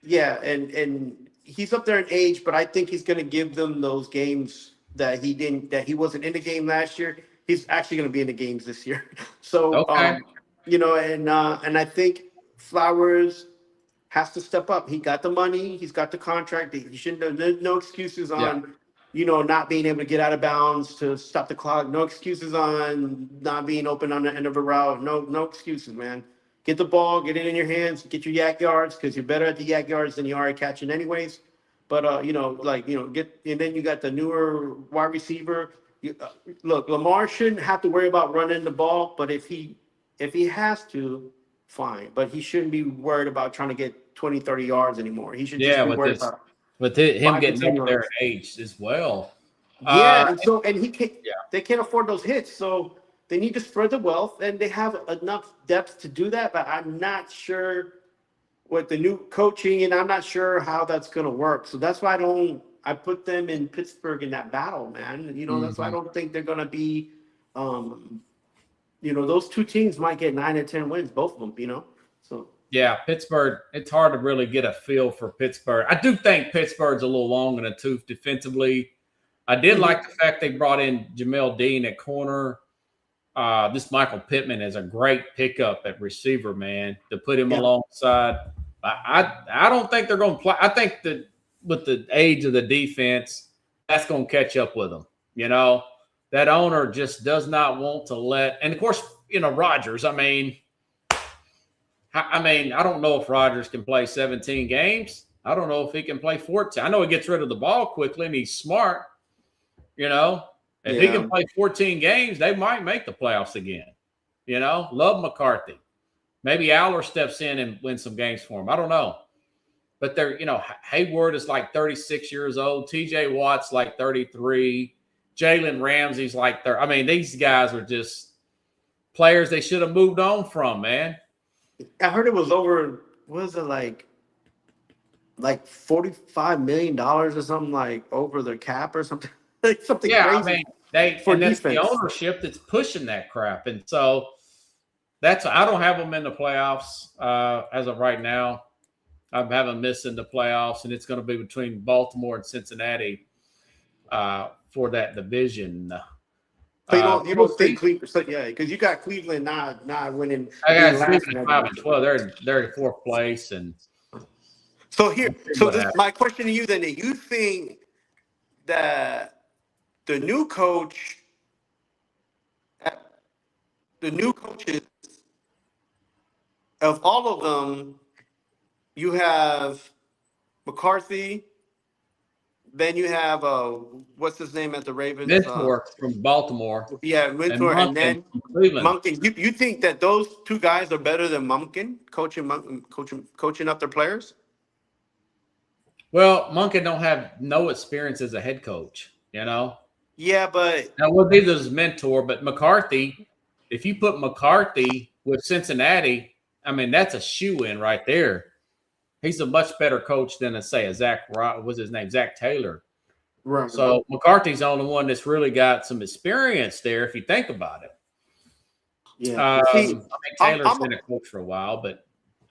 Yeah, and he's up there in age, but I think he's going to give them those games that he wasn't in the game last year. He's actually going to be in the games this year. So, okay. And I think Flowers has to step up. He got the money. He's got the contract. He shouldn't. There's no excuses on, not being able to get out of bounds to stop the clock. No excuses on not being open on the end of a route. No excuses, man. Get the ball, get it in your hands, get your yak yards because you're better at the yak yards than you are at catching anyways. But get, and then you got the newer wide receiver. Look, Lamar shouldn't have to worry about running the ball, but if he has to, fine. But he shouldn't be worried about trying to get 20, 30 yards anymore. He should just be worried about him getting up there in age as well. Yeah, and he can't. Yeah. They can't afford those hits, so they need to spread the wealth, and they have enough depth to do that. But I'm not sure with the new coaching, and I'm not sure how that's going to work. So that's why I put them in Pittsburgh in that battle, man. That's why I don't think they're going to be. Those two teams might get 9 or 10 wins, both of them. So. Yeah, Pittsburgh, it's hard to really get a feel for Pittsburgh. I do think Pittsburgh's a little long in the tooth defensively. I did like the fact they brought in Jamel Dean at corner. This Michael Pittman is a great pickup at receiver, man, to put him alongside. I don't think they're going to play. I think that with the age of the defense, that's going to catch up with them. That owner just does not want to let – and, of course, Rodgers, I don't know if Rodgers can play 17 games. I don't know if he can play 14. I know he gets rid of the ball quickly and he's smart, If he can play 14 games, they might make the playoffs again. Love McCarthy. Maybe Aller steps in and wins some games for him. I don't know. But they're, Hayward is like 36 years old. TJ Watt's like 33. Jalen Ramsey's like 30. These guys are just players they should have moved on from, man. I heard it was over, what was it, like $45 million or something, like over the cap or something. Something crazy. That's the ownership that's pushing that crap. And so I don't have them in the playoffs as of right now. I have them missing the playoffs, and it's going to be between Baltimore and Cincinnati for that division. So you don't think Cleveland? So because you got Cleveland not winning. I got Cleveland 5-12. They're in fourth place, and so my question to you then: do you think that the new coaches of all of them, you have McCarthy. Then you have what's his name at the Ravens? Mentor from Baltimore. Yeah, Mentor, and then Monken. You think that those two guys are better than Monken coaching up their players? Well, Monken don't have no experience as a head coach. Yeah, but now we'll be his mentor. But McCarthy, if you put McCarthy with Cincinnati, that's a shoe-in right there. He's a much better coach than, Zach Taylor. Right. So McCarthy's the only one that's really got some experience there, if you think about it. Yeah. Taylor's been a coach for a while, but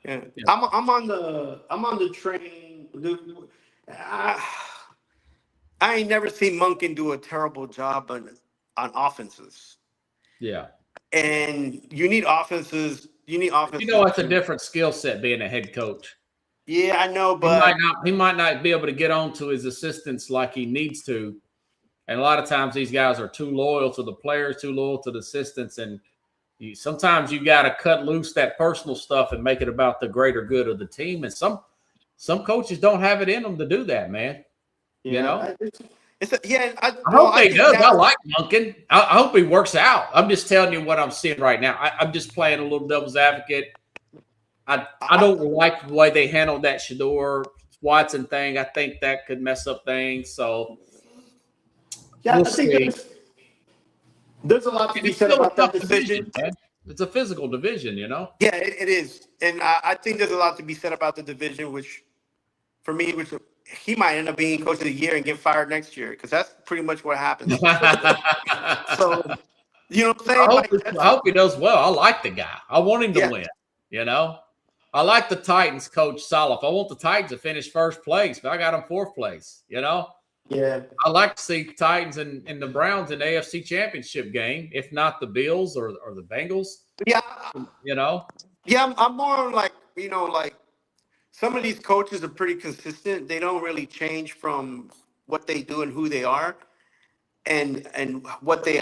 I'm on the train. I ain't never seen Monken do a terrible job on offenses. Yeah. And you need offenses. It's a different skill set being a head coach. Yeah, I know, but he might not be able to get on to his assistants like he needs to. And a lot of times these guys are too loyal to the players, too loyal to the assistants. And sometimes you got to cut loose that personal stuff and make it about the greater good of the team. And some coaches don't have it in them to do that, man. I hope I he think does. I now, like Monken. I hope he works out. I'm just telling you what I'm seeing right now. I'm just playing a little devil's advocate. I don't like the way they handled that Shador Watson thing. I think that could mess up things. So yeah, we'll I think see. there's a lot to And be it's said still a about that tough decision. division, man. It's a physical division, you know. Yeah, it is, and I think there's a lot to be said about the division, which for me, which he might end up being coach of the year and get fired next year because that's pretty much what happens. So I you know what I'm saying? Like I hope he does well. I like the guy. I want him to yeah, win. You know, I like the Titans coach Salif. I want the Titans to finish first place, but I got them fourth place. You know, yeah, I like to see Titans and the Browns in the AFC Championship game, if not the Bills or the Bengals. yeah, You know, yeah. I'm more like like some of these coaches are pretty consistent. They don't really change from what they do and who they are, and what they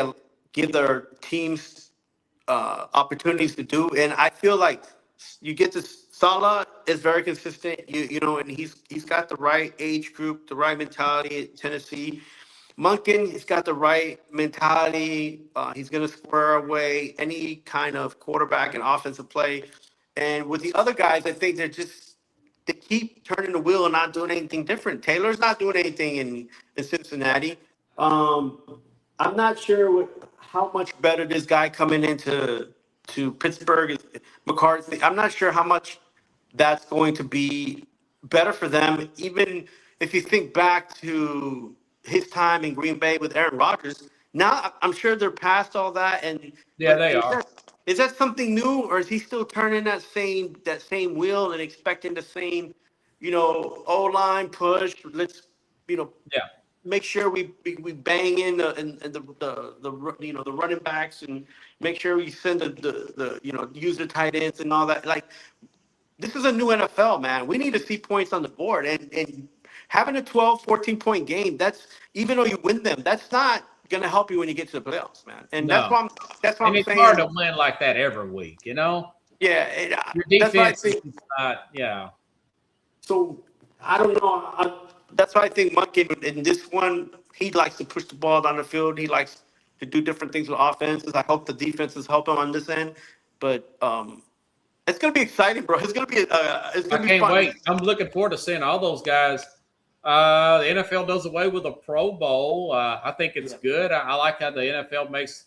give their teams opportunities to do. And I feel like you get to Salah is very consistent. And he's got the right age group, the right mentality at Tennessee. Munkin, he's got the right mentality. He's going to square away any kind of quarterback and offensive play. And with the other guys, I think they keep turning the wheel and not doing anything different. Taylor's not doing anything in Cincinnati. I'm not sure how much better this guy coming to Pittsburgh, McCarthy. I'm not sure how much that's going to be better for them. Even if you think back to his time in Green Bay with Aaron Rodgers, now I'm sure they're past all that. And yeah, but they are. is that something new, or is he still turning that same wheel and expecting the same, O line push? Let's you know Yeah, make sure we bang in the running backs and make sure we send the use the tight ends and all that. Like this is a new NFL, man. We need to see points on the board and having a 12, 14 point game. That's even though you win them, that's not gonna help you when you get to the playoffs, man. And no, that's why and I'm it's hard saying, to win like that every week. You know, yeah. your That's why I defense is think. just not. Yeah, So I don't know. That's why I think Monkey in this one, he likes to push the ball down the field. He likes to do different things with offenses. I hope the defenses help him on this end. But it's gonna be exciting, bro. It's I gonna be can't fun. wait. I'm looking forward to seeing all those guys. The NFL does away with a Pro Bowl. I think it's Yeah. good. I like how the NFL makes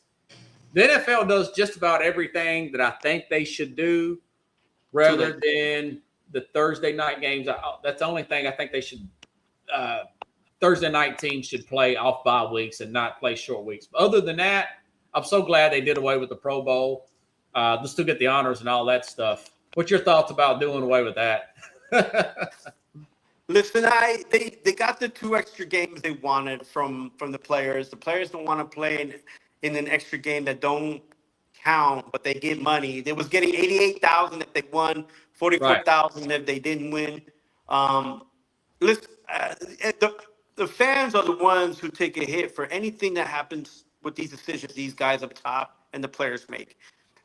the NFL does just about everything that I think they should do, Too rather late. than the Thursday night games. That's the only thing I think they should. Thursday night teams should play off bye weeks and not play short weeks. But other than that, I'm so glad they did away with the Pro Bowl. They'll still get the honors and all that stuff. What's your thoughts about doing away with that? Listen, they got the 2 extra games they wanted from the players. The players don't want to play in an extra game that don't count, but they get money. They was getting 88,000 if they won, Right. 44,000 if they didn't win. Um, listen, the fans are the ones who take a hit for anything that happens with these decisions these guys up top and the players make.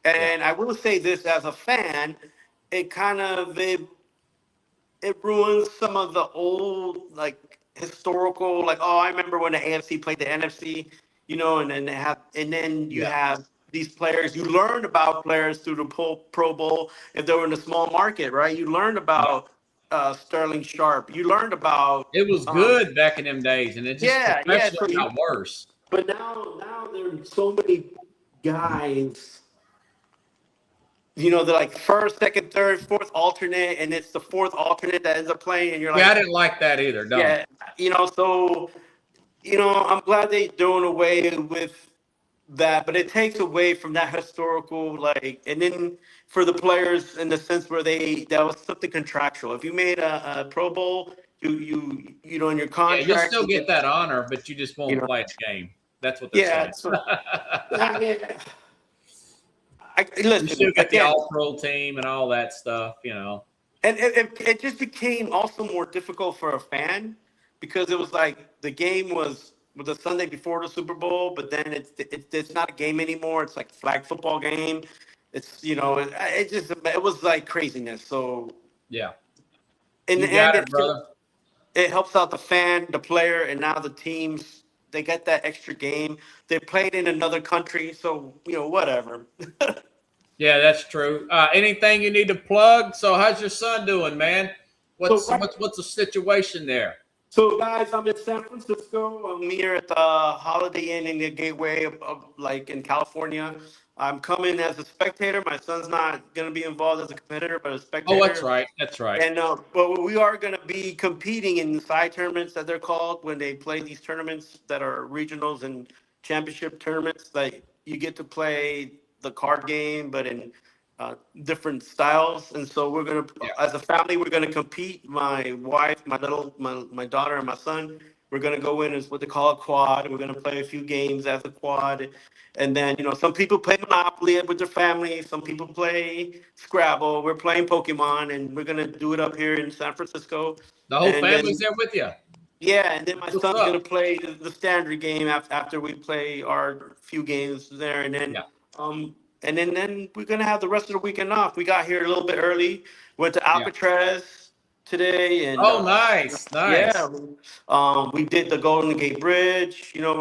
Yeah. And I will say this as a fan, it ruins some of the old like historical like, oh, I remember when the AFC played the NFC, and then you Yeah. have these players. You learned about players through the Pro Bowl if they were in a small market, right? You learned Yeah. about Sterling Sharp. You learned about It was good back in them days, and it just yeah. professionally got worse. But now there are so many guys. They're like first, second, third, fourth alternate, and it's the fourth alternate that ends up playing, and you're Yeah, I like, didn't like that either. No. yeah, so I'm glad they're doing away with that, but it takes away from that historical like, and then for the players in the sense where that was something contractual. If you made a Pro Bowl, in your Yeah, you'll contract, still you get get, that honor, but you just you won't know, play the game. That's what they're yeah. saying. So I mean, You listen still get the again, all-pro team and all that stuff. and it just became also more difficult for a fan because it was like the game was the Sunday before the Super Bowl, but then it's not a game anymore. It's like a flag football game. It's it was like craziness. So Yeah. in the You end, got it, brother. it helps out the fan, the player, and now the teams. They get that extra game. They played in another country, so whatever. Yeah, that's true. Anything you need to plug? So, how's your son doing, man? So What's the situation there? So, guys, I'm in San Francisco. I'm here at the Holiday Inn in the Gateway like in California. I'm coming as a spectator. My son's not going to be involved as a competitor, but a Oh, that's spectator. right. That's right. And but we are going to be competing in the side tournaments that they're called when they play these tournaments that are regionals and championship tournaments. Like you get to play the card game, but in different styles. And so we're gonna, Yeah. as a family, we're gonna compete. My wife, my daughter, and my son. We're gonna go in as what they call a quad. We're gonna play a few games as a quad, and then some people play Monopoly with their family. Some people play Scrabble. We're playing Pokemon, and we're gonna do it up here in San Francisco. The whole And then, family's there with you. yeah, and then my What's son's up? gonna play the standard game after we play our few games there, and then Yeah. then we're gonna have the rest of the weekend off. We got here a little bit early. Went to Yeah. Alcatraz today, and Oh, nice. yeah, we did the Golden Gate Bridge. We're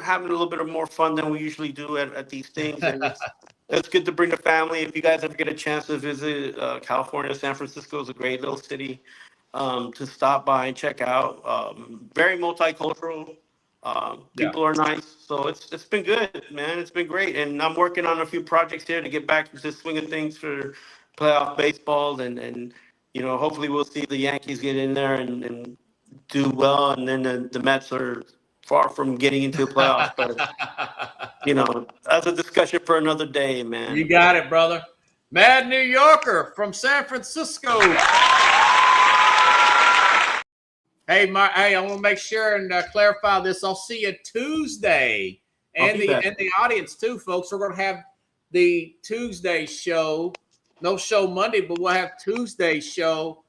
having a little bit of more fun than we usually do at these things, and it's good to bring the family. If you guys ever get a chance to visit California, San Francisco is a great little city to stop by and check out. Very multicultural. People are nice, so it's been good, man. It's been great, and I'm working on a few projects here to get back to the swing of things for playoff baseball, and hopefully we'll see the Yankees get in there and do well, and then the Mets are far from getting into the playoffs, but that's a discussion for another day, man. You got it, brother. Mad New Yorker from San Francisco. Hey, I want to make sure and clarify this. I'll see you Tuesday, and the audience too, folks. We're going to have the Tuesday show. No show Monday, but we'll have Tuesday show.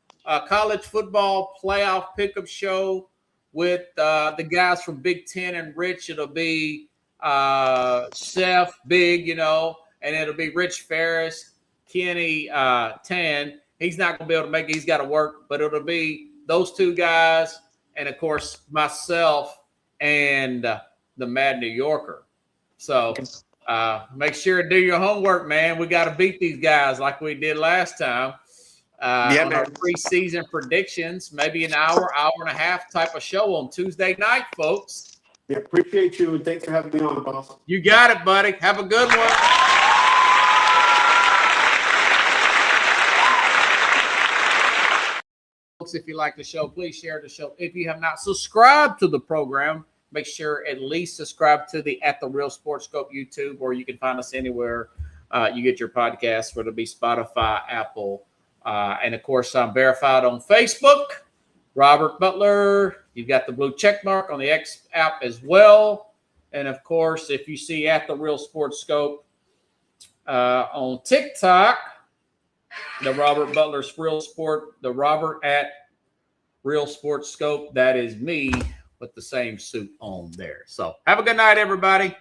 College football playoff pickup show with the guys from Big Ten and Rich. It'll be Seth Big, and it'll be Rich Ferris, Kenny Tan. He's not going to be able to make it. He's got to work, but it'll be those two guys, and of course myself and the Mad New Yorker. So make sure to do your homework, man. We got to beat these guys like we did last time. On our preseason predictions, maybe an hour and a half type of show on Tuesday night, folks. Yeah, appreciate you, and thanks for having me on, boss. You got it, buddy. Have a good one. If you like the show, please share the show. If you have not subscribed to the program, make sure at least subscribe to the At the Real Sports Scope YouTube, or you can find us anywhere you get your podcasts, whether it be Spotify, Apple, and of course I'm verified on Facebook, Robert Butler. You've got the blue check mark on the X app as well, and of course if you see At the Real Sports Scope on TikTok, the Robert Butler's Real Sport, the Robert at Real Sports Scope. That is me with the same suit on there. So have a good night, everybody.